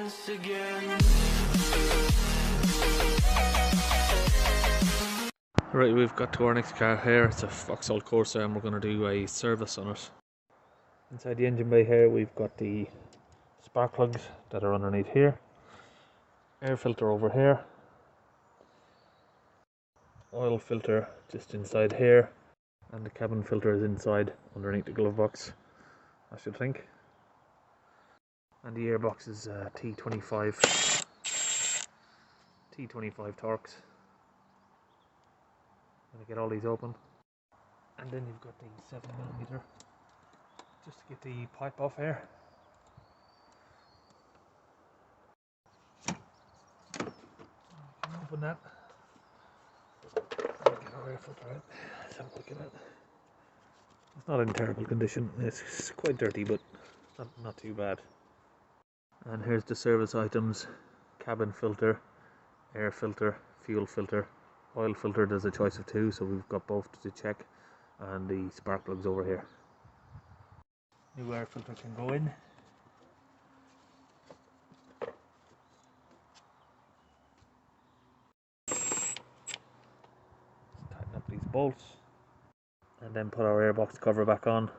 once again. Right, we've got to our next car here. It's a Vauxhall Corsa and we're going to do a service on it. Inside the engine bay here we've got the spark plugs that are underneath here, air filter over here, oil filter just inside here, and the cabin filter is inside underneath the glove box, I should think. And the airbox is T25 Torx. I'm going to get all these open. And then you've got the 7mm just to get the pipe off here. Open that. Get our air filter out. Let's have a look at it. It's not in terrible condition. It's quite dirty, but not too bad. And here's the service items: cabin filter, air filter, fuel filter, oil filter. There's a choice of two, so we've got both to check, and the spark plugs over here. New air filter can go in. Tighten up these bolts and then put our airbox cover back on.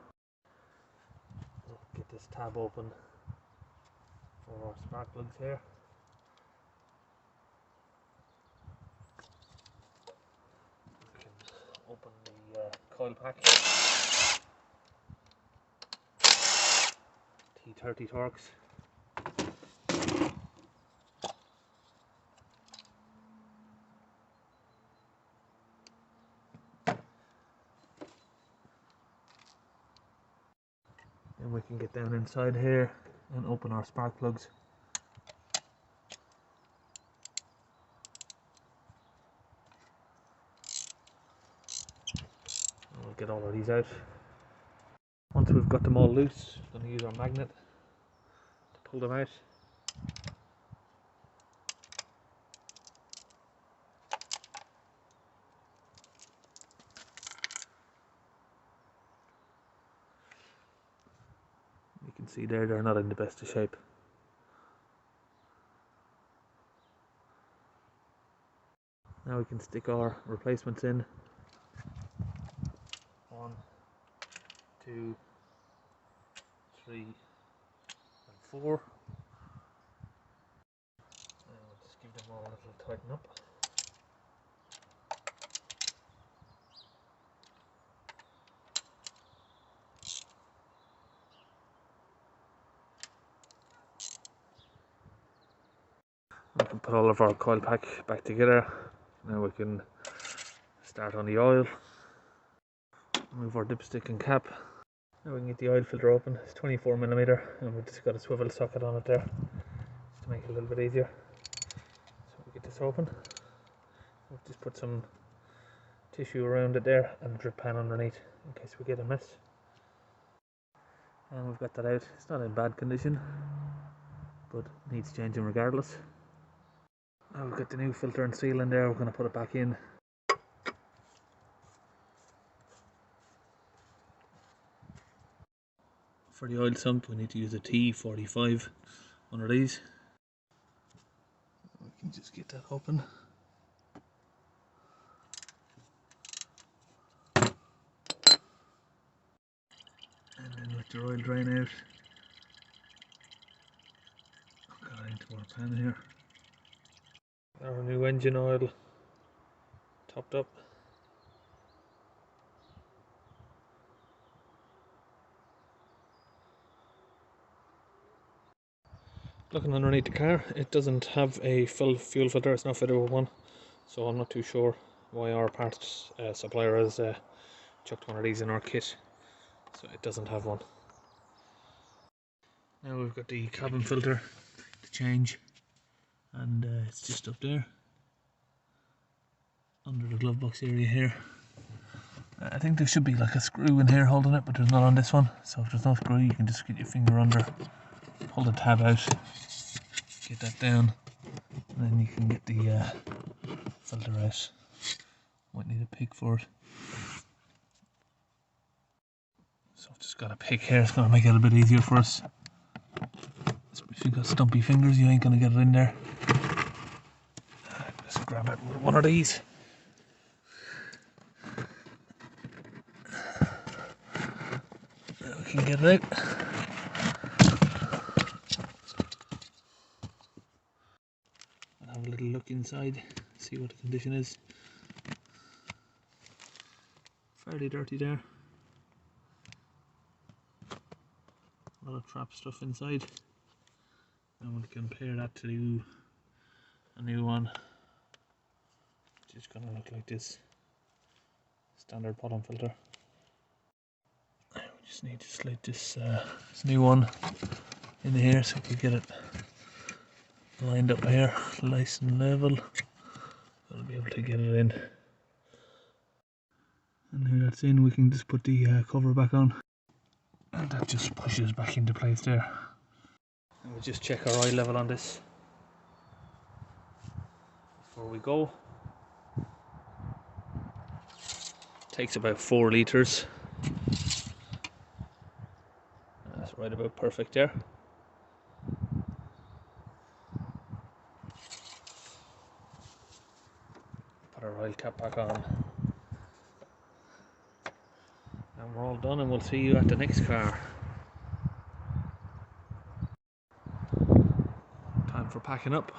Get this tab open for our spark plugs here. We can open the coil pack. T30 Torx. And we can get down inside here and open our spark plugs. And we'll get all of these out. Once we've got them all loose, we're going to use our magnet to pull them out. You can see there they're not in the best of shape. Now we can stick our replacements in. 1, 2, 3 and 4. And we'll just give them all a little tighten up. We can put all of our coil pack back together. Now we can start on the oil. Move our dipstick and cap. Now we can get the oil filter open. It's 24mm and we've just got a swivel socket on it there just to make it a little bit easier. So we get this open. We'll just put some tissue around it there and a drip pan underneath in case we get a mess. And we've got that out. It's not in bad condition, but needs changing regardless. Now we've got the new filter and seal in there. We're going to put it back in. For the oil sump we need to use a T45, one of these. We can just get that open. And then let the oil drain out. Got it into our pan here. Our new engine oil topped up. Looking underneath the car, it doesn't have a full fuel filter, it's not fitted with one, so I'm not too sure why our parts supplier has chucked one of these in our kit, so it doesn't have one. Now we've got the cabin filter to change, and it's just up there under the glove box area here. I think there should be like a screw in here holding it, but there's not on this one, so if there's no screw you can just get your finger under, pull the tab out, get that down, and then you can get the filter out. Might need a pick for it. So I've just got a pick here, it's going to make it a bit easier for us. If you've got stumpy fingers, you ain't gonna get it in there. Just grab it with one of these. Now we can get it out. I'll have a little look inside, see what the condition is. Fairly dirty there. A lot of trap stuff inside. And we'll compare that to a new one, which is going to look like this. Standard pollen filter. We just need to slide this new one in here so we can get it lined up here, nice and level. I'll be able to get it in. And now that's in, we can just put the cover back on. And that just pushes back into place there. And we'll just check our oil level on this before we go. Takes about 4 litres. That's right about perfect there. Put our oil cap back on. And we're all done, and we'll see you at the next car. Time for packing up.